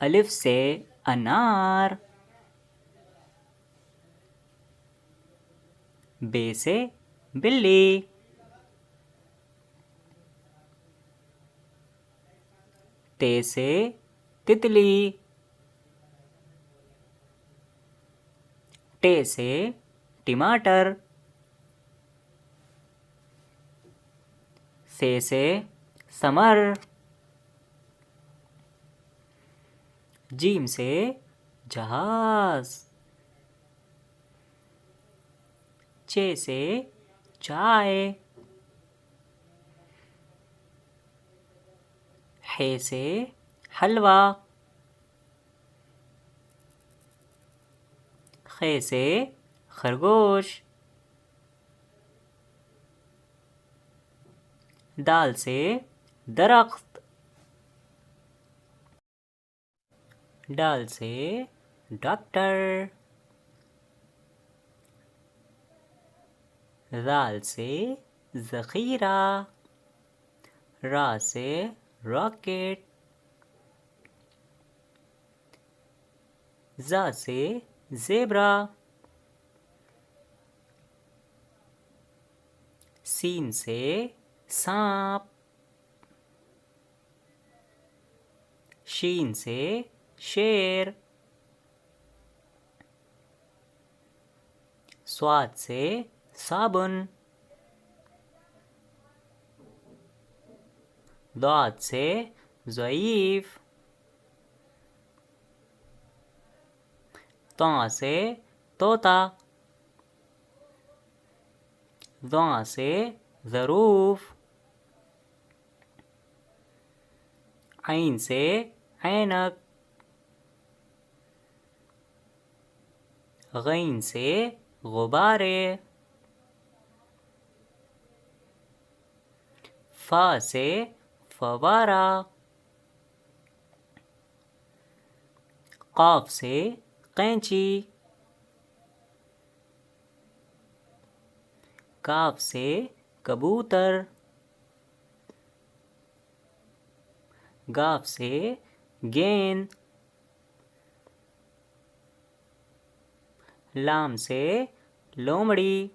अलिफ से अनार। बे से बिल्ली। ते से तितली। टे से टमाटर। से समर। जीम से जहाज। चे से चाय। हे से हलवा। खे से खरगोश। दाल से दरख्त। डाल से डॉक्टर। राल से ज़ख़ीरा। रा से रॉकेट। ज़ा से ज़ेब्रा। सीन से सांप। शीन से शेर। स्वाद से साबुन। दाद से ज़ईफ़। ता से तोता। ज़ा से ज़रूफ़। ऐन से ऐनक। गैन से गुब्बारे। फ़ा से फवारा। क़ाफ़ से कैंची। काफ से कबूतर। गाफ से गेंद। लाम से लोमड़ी।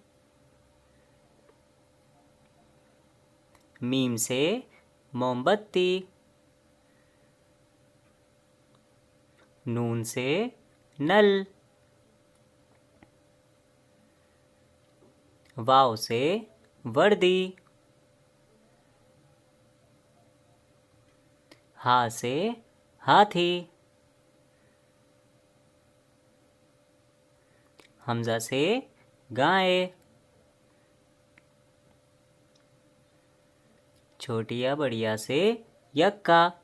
मीम से मोमबत्ती। नून से नल। वाव से वर्दी। हा से हाथी। हमजा से गाय। छोटिया बढ़िया से यक्का।